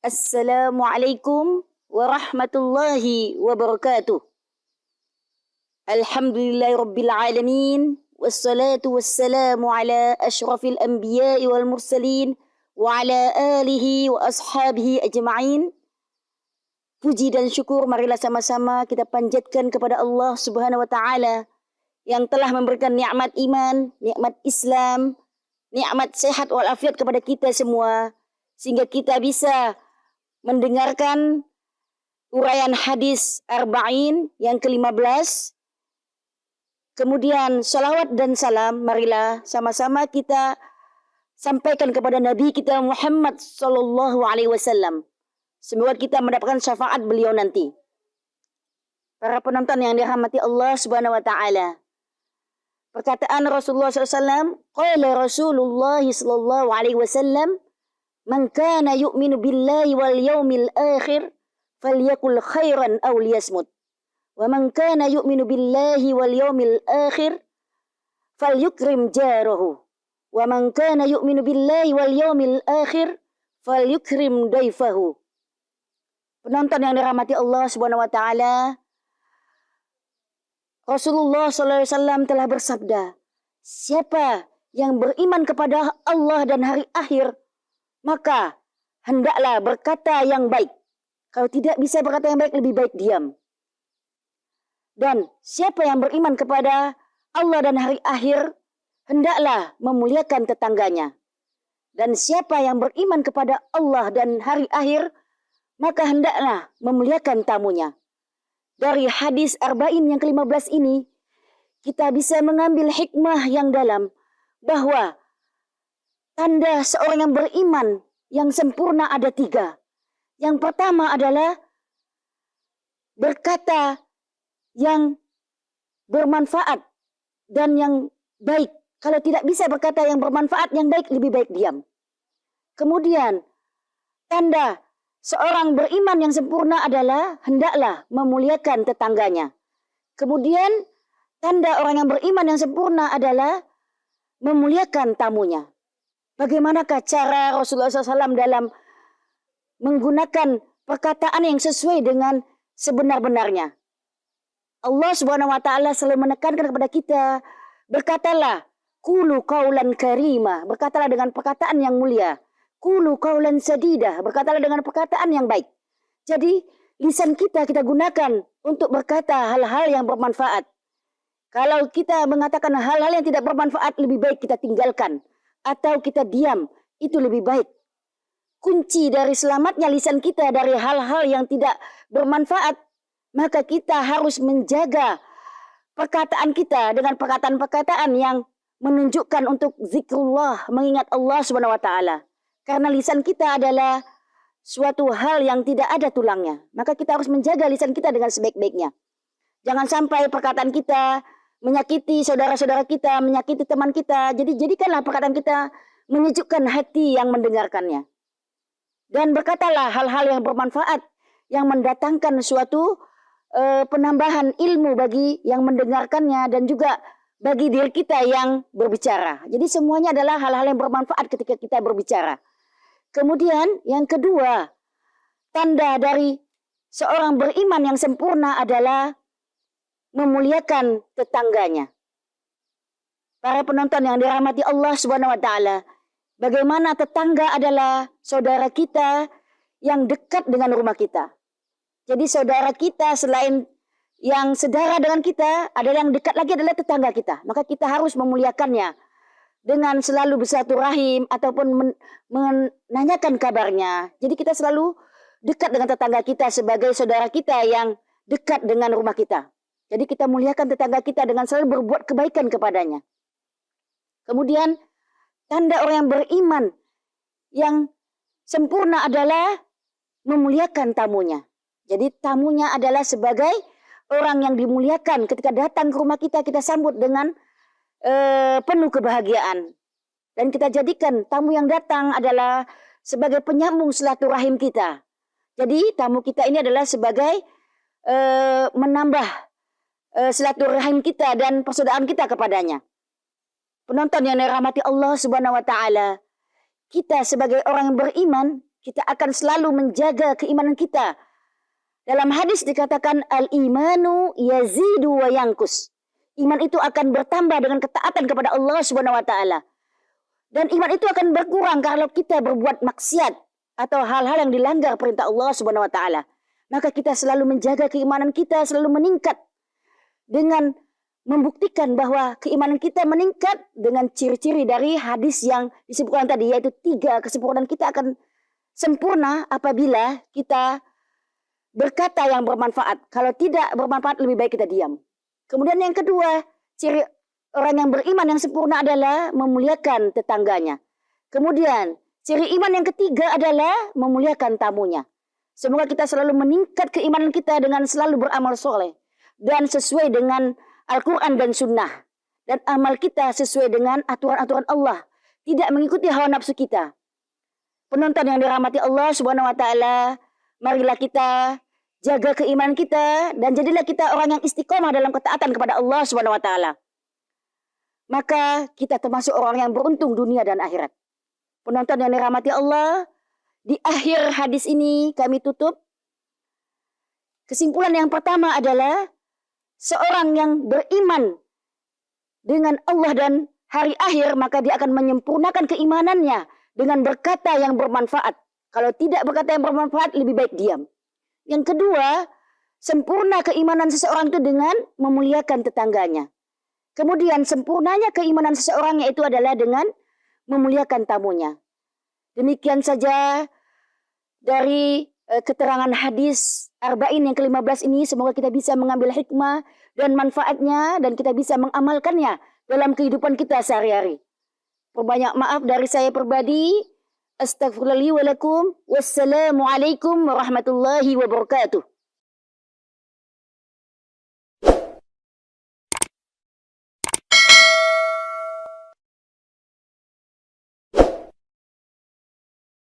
Assalamualaikum warahmatullahi wabarakatuh. Alhamdulillahirabbil alamin wassalatu wassalamu ala asyrafil anbiya'i wal mursalin wa ala alihi wa ashabihi ajma'in. Puji dan syukur marilah sama-sama kita panjatkan kepada Allah Subhanahu wa taala yang telah memberikan nikmat iman, nikmat Islam, nikmat sehat walafiat kepada kita semua sehingga kita bisa mendengarkan uraian hadis Arba'in yang ke-15. Kemudian salawat dan salam marilah sama-sama kita sampaikan kepada Nabi kita Muhammad sallallahu alaihi wasallam. Semoga kita mendapatkan syafaat beliau nanti. Para penonton yang dirahmati Allah Subhanahu wa taala. Perkataan Rasulullah SAW, qala Rasulullah sallallahu alaihi wasallam, man kana yu'minu billahi wal yawmil akhir falyakul khairan aw liyasmut. Wa man kana yu'minu billahi wal yawmil akhir falyukrim jarahu. Wa man kana yu'minu billahi wal yawmil akhir falyukrim daifahu. Penonton yang dirahmati Allah Subhanahu wa taala, Rasulullah sallallahu alaihi wasallam telah bersabda, siapa yang beriman kepada Allah dan hari akhir, maka hendaklah berkata yang baik. Kalau tidak bisa berkata yang baik, lebih baik diam. Dan siapa yang beriman kepada Allah dan hari akhir, hendaklah memuliakan tetangganya. Dan siapa yang beriman kepada Allah dan hari akhir, maka hendaklah memuliakan tamunya. Dari hadis Arba'in yang ke-15 ini, kita bisa mengambil hikmah yang dalam bahwa tanda seorang yang beriman yang sempurna ada 3. Yang pertama adalah berkata yang bermanfaat dan yang baik. Kalau tidak bisa berkata yang bermanfaat, yang baik, lebih baik diam. Kemudian tanda seorang beriman yang sempurna adalah hendaklah memuliakan tetangganya. Kemudian tanda orang yang beriman yang sempurna adalah memuliakan tamunya. Bagaimanakah cara Rasulullah SAW dalam menggunakan perkataan yang sesuai dengan sebenar-benarnya? Allah Subhanahu wa taala selalu menekankan kepada kita, berkatalah qulu qaulan karima, berkatalah dengan perkataan yang mulia. Qulu qaulan sadidah, berkatalah dengan perkataan yang baik. Jadi lisan kita gunakan untuk berkata hal-hal yang bermanfaat. Kalau kita mengatakan hal-hal yang tidak bermanfaat, lebih baik kita tinggalkan atau kita diam, itu lebih baik. Kunci dari selamatnya lisan kita dari hal-hal yang tidak bermanfaat, maka kita harus menjaga perkataan kita dengan perkataan-perkataan yang menunjukkan untuk zikrullah, mengingat Allah Subhanahu wa taala. Karena lisan kita adalah suatu hal yang tidak ada tulangnya, maka kita harus menjaga lisan kita dengan sebaik-baiknya. Jangan sampai perkataan kita menyakiti saudara-saudara kita, menyakiti teman kita. Jadi jadikanlah perkataan kita menyejukkan hati yang mendengarkannya. Dan berkatalah hal-hal yang bermanfaat, yang mendatangkan suatu penambahan ilmu bagi yang mendengarkannya dan juga bagi diri kita yang berbicara. Jadi semuanya adalah hal-hal yang bermanfaat ketika kita berbicara. Kemudian yang kedua, tanda dari seorang beriman yang sempurna adalah memuliakan tetangganya. Para penonton yang dirahmati Allah Subhanahu wa taala, bagaimana tetangga adalah saudara kita yang dekat dengan rumah kita. Jadi saudara kita selain yang sedara dengan kita, adalah yang dekat lagi adalah tetangga kita. Maka kita harus memuliakannya dengan selalu bersilaturahim ataupun menanyakan kabarnya. Jadi kita selalu dekat dengan tetangga kita sebagai saudara kita yang dekat dengan rumah kita. Jadi kita muliakan tetangga kita dengan selalu berbuat kebaikan kepadanya. Kemudian tanda orang yang beriman yang sempurna adalah memuliakan tamunya. Jadi tamunya adalah sebagai orang yang dimuliakan. Ketika datang ke rumah kita, kita sambut dengan penuh kebahagiaan. Dan kita jadikan tamu yang datang adalah sebagai penyambung silaturahim kita. Jadi tamu kita ini adalah sebagai menambah silaturahim kita dan persaudaraan kita kepadanya. Penonton yang dirahmati Allah Subhanahu wa taala, kita sebagai orang yang beriman, kita akan selalu menjaga keimanan kita. Dalam hadis dikatakan al-imanu yazidu wa yankus. Iman itu akan bertambah dengan ketaatan kepada Allah Subhanahu wa taala. Dan iman itu akan berkurang kalau kita berbuat maksiat atau hal-hal yang dilanggar perintah Allah Subhanahu wa taala. Maka kita selalu menjaga keimanan kita, selalu meningkat dengan membuktikan bahwa keimanan kita meningkat dengan ciri-ciri dari hadis yang disebutkan tadi, yaitu 3 kesempurnaan kita akan sempurna apabila kita berkata yang bermanfaat. Kalau tidak bermanfaat, lebih baik kita diam. Kemudian yang kedua, ciri orang yang beriman yang sempurna adalah memuliakan tetangganya. Kemudian ciri iman yang ketiga adalah memuliakan tamunya. Semoga kita selalu meningkat keimanan kita dengan selalu beramal soleh dan sesuai dengan Al-Quran dan Sunnah. Dan amal kita sesuai dengan aturan-aturan Allah, tidak mengikuti hawa nafsu kita. Penonton yang dirahmati Allah Subhanahu wa taala, marilah kita jaga keimanan kita dan jadilah kita orang yang istiqomah dalam ketaatan kepada Allah Subhanahu wa taala. Maka kita termasuk orang yang beruntung dunia dan akhirat. Penonton yang dirahmati Allah, di akhir hadis ini kami tutup. Kesimpulan yang pertama adalah seorang yang beriman dengan Allah dan hari akhir, maka dia akan menyempurnakan keimanannya dengan berkata yang bermanfaat. Kalau tidak berkata yang bermanfaat, lebih baik diam. Yang kedua, sempurna keimanan seseorang itu dengan memuliakan tetangganya. Kemudian sempurnanya keimanan seseorang yaitu adalah dengan memuliakan tamunya. Demikian saja dari keterangan hadis Arba'in yang ke-15 ini. Semoga kita bisa mengambil hikmah dan manfaatnya dan kita bisa mengamalkannya dalam kehidupan kita sehari-hari. Perbanyak maaf dari saya pribadi. Astaghfirullahaladzim wa lakum. Wassalamualaikum warahmatullahi wabarakatuh.